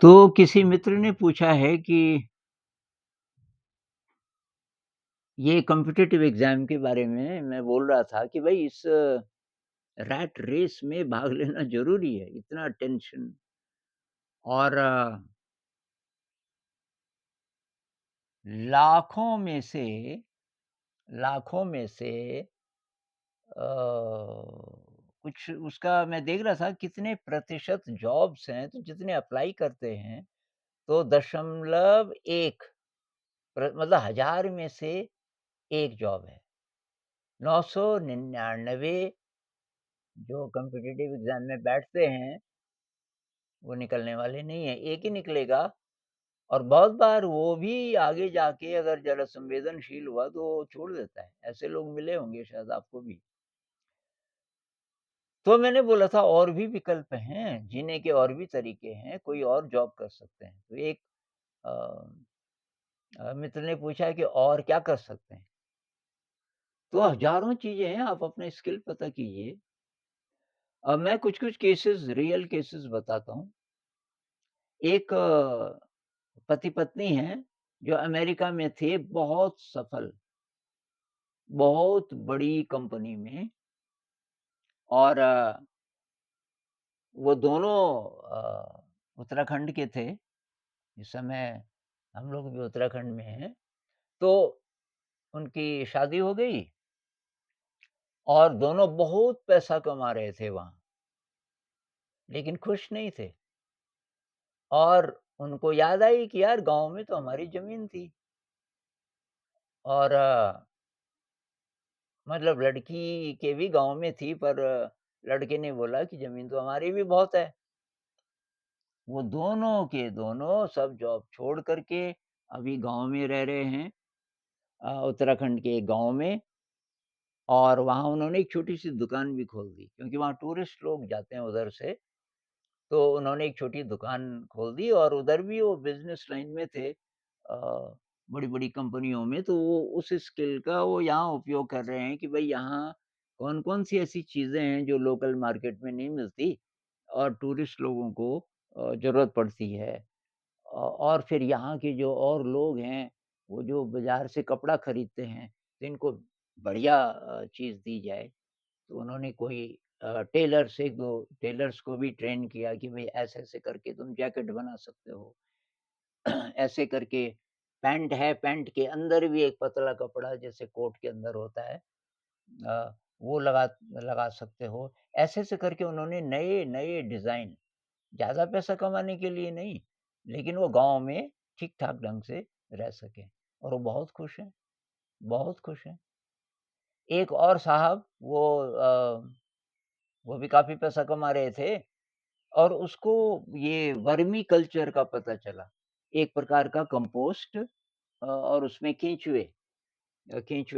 तो किसी मित्र ने पूछा है कि ये कॉम्पिटिटिव एग्ज़ाम के बारे में मैं बोल रहा था कि भई इस रैट रेस में भाग लेना ज़रूरी है, इतना टेंशन और लाखों में से लाखों में से कुछ उसका मैं देख रहा था कितने प्रतिशत जॉब्स हैं, तो जितने अप्लाई करते हैं, तो 0.1 मतलब 1000 में से 1 जॉब है। 999 जो कॉम्पिटिटिव एग्ज़ाम में बैठते हैं, वो निकलने वाले नहीं हैं, एक ही निकलेगा और बहुत बार वो भी आगे जाके अगर ज़रा संवेदनशील हुआ तो वो छोड़ देता है। ऐसे लोग मिले होंगे शायद आपको भी। तो मैंने बोला था और भी विकल्प हैं, जीने के और भी तरीके हैं, कोई और जॉब कर सकते हैं। तो एक अ मित्र ने पूछा कि और क्या कर सकते हैं? तो हज़ारों चीज़ें हैं, आप अपने स्किल पता कीजिए। अब मैं कुछ-कुछ केसेज़ रियल केसेज़ बताता हूँ। एक पति-पत्नी हैं, जो अमेरिका में थे, बहुत सफल, बहुत बड़ी कंपनी में और वो दोनों उत्तराखंड के थे। इस समय हम लोग भी उत्तराखंड में हैं। तो उनकी शादी हो गई और दोनों बहुत पैसा कमा रहे थे वहाँ, लेकिन खुश नहीं थे और उनको याद आई कि यार गाँव में तो हमारी ज़मीन थी और मतलब लड़की के भी गाँव में थी पर लड़के ने बोला कि ज़मीन तो हमारी भी बहुत है। वो दोनों के दोनों सब जॉब छोड़ कर के अभी गाँव में रह रहे हैं उत्तराखंड के एक गाँव में और वहाँ उन्होंने एक छोटी-सी दुकान भी खोल दी क्योंकि वहाँ टूरिस्ट लोग जाते हैं उधर से, तो उन्होंने एक छोटी दुकान खोल दी और उधर भी वो बिज़नेस लाइन में थे बड़ी-बड़ी कंपनियों में, तो वो उस स्किल का वो यहाँ उपयोग कर रहे हैं कि भई यहाँ कौन-कौन सी ऐसी चीज़ें हैं जो लोकल मार्केट में नहीं मिलती और टूरिस्ट लोगों को ज़रूरत पड़ती है। और फिर यहाँ के जो और लोग हैं, वो जो बाज़ार से कपड़ा खरीदते हैं, तो इनको बढ़िया चीज़ दी जाए। तो उन्होंने कोई टेलर्स 1-2 टेलर्स को भी ट्रेन किया कि भई ऐसे-ऐसे करके तुम जैकेट बना सकते हो। ऐसे करके पैंट है, पैंट के अंदर भी एक पतला कपड़ा जैसे कोट के अंदर होता है वो लगा लगा सकते हो। ऐसे-ऐसे करके उन्होंने नए-नए डिज़ाइन ज़्यादा पैसा कमाने के लिए नहीं, लेकिन वो गाँव में ठीक-ठाक ढंग से रह सकें और वो बहुत खुश हैं, बहुत खुश हैं। एक और साहब वो भी काफ़ी पैसा कमा रहे थे और उसको ये वर्मी कल्चर का पता चला। एक प्रकार का कंपोस्ट और उसमें केंचुए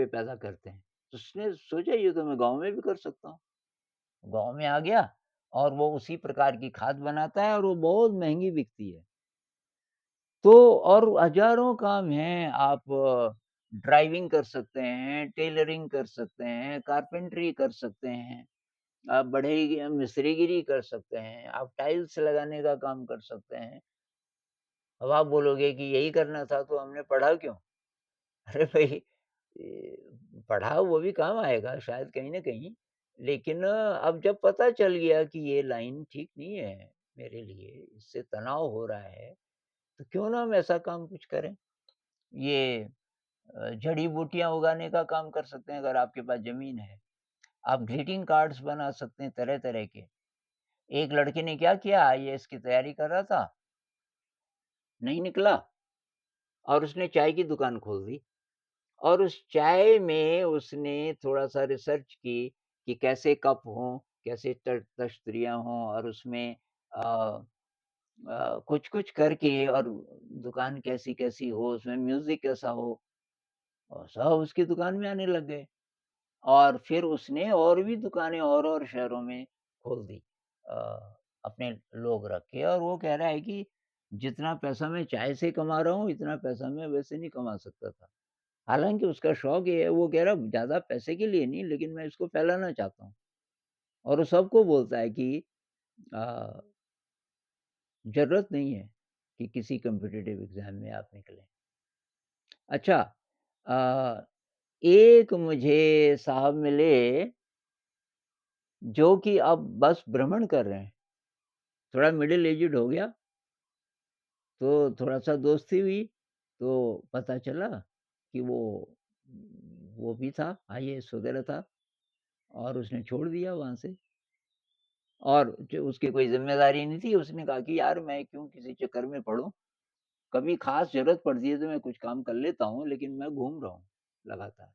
पैदा करते हैं। तो उसने सोचा ये तो मैं गाँव में भी कर सकता हूँ। गाँव में आ गया और वो उसी प्रकार की खाद बनाता है और वो बहुत महँगी बिकती है। तो और हज़ारों काम हैं, आप ड्राइविंग कर सकते हैं, टेलरिंग कर सकते हैं, कारपेंटरी कर सकते हैं, आप बढ़ई मिस्त्रीगिरी कर सकते हैं, आप टाइल्स लगाने का काम कर सकते हैं। अब आप बोलोगे कि यही करना था तो हमने पढ़ा क्यों? अरे भई पढ़ा वो भी काम आएगा शायद कहीं न कहीं, लेकिन अब जब पता चल गया कि ये लाइन ठीक नहीं है मेरे लिए, इससे तनाव हो रहा है, तो क्यों ना हम ऐसा काम कुछ करें। ये जड़ी-बूटियाँ उगाने का काम कर सकते हैं अगर आपके पास ज़मीन है। आप ग्रीटिंग कार्ड्स बना सकते हैं तरह-तरह के। एक लड़के ने क्या किया आईएएस की तैयारी कर रहा था, नहीं निकला और उसने चाय की दुकान खोल दी और उस चाय में उसने थोड़ा-सा रिसर्च की कि कैसे कप हों, कैसे तश्तरियाँ हों और उसमें अ कुछ-कुछ करके और दुकान कैसी-कैसी हो, उसमें म्यूज़िक कैसा हो और सब उसकी दुकान में आने लग गए। और फिर उसने और भी दुकानें और शहरों में खोल दी अ, अपने लोग रख के और वो कह रहा है कि जितना पैसा मैं चाय से कमा रहा हूँ, इतना पैसा मैं वैसे नहीं कमा सकता था। हालाँकि उसका शौक ये है, वो कह रहा ज़्यादा पैसे के लिए नहीं लेकिन मैं इसको फैलाना चाहता हूँ और वो सबको बोलता है कि अ, ज़रूरत नहीं है। कि किसी कॉम्पिटिटिव एग्ज़ाम में आप निकलें। अच्छा अ, एक मुझे साहब मिले जो कि अब बस भ्रमण कर रहे हैं। थोड़ा मिडल एज्ड हो गया, तो थोड़ा-सा दोस्ती हुई, तो पता चला कि वो भी था, आईएएस वगैरह था और उसने छोड़ दिया वहाँ से और जो उसकी कोई ज़िम्मेदारी नहीं थी, उसने कहा कि यार मैं क्यों किसी चक्कर में पड़ूँ, कभी ख़ास ज़रूरत पड़ती है तो मैं कुछ काम कर लेता हूँ, लेकिन मैं घूम रहा हूँ लगातार।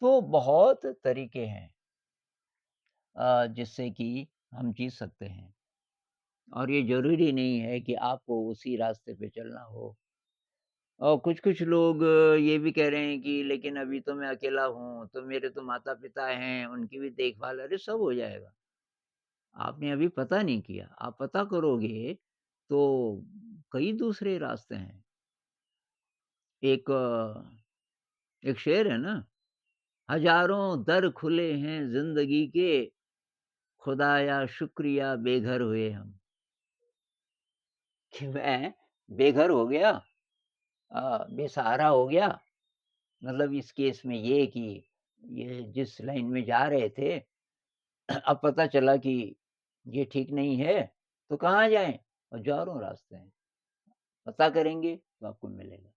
तो बहुत तरीके हैं जिससे कि हम जी सकते हैं और ये ज़रूरी नहीं है कि आपको उसी रास्ते पे चलना हो। और कुछ-कुछ लोग ये भी कह रहे हैं कि लेकिन अभी तो मैं अकेला हूँ, तो मेरे तो माता-पिता हैं, उनकी भी देखभाल अरे सब हो जाएगा। आपने अभी पता नहीं किया, आप पता करोगे तो कई दूसरे रास्ते हैं। एक एक शेर है ना, हज़ारों दर खुले हैं ज़िंदगी के, खुदाया शुक्रिया बेघर हुए हम। कि मैं बेघर हो गया बेसहारा हो गया, मतलब इस केस में ये कि ये जिस लाइन में जा रहे थे, अब पता चला कि ये ठीक नहीं है, तो कहाँ जाएँ? हज़ारों रास्ते हैं, पता करेंगे तो आपको मिलेगा।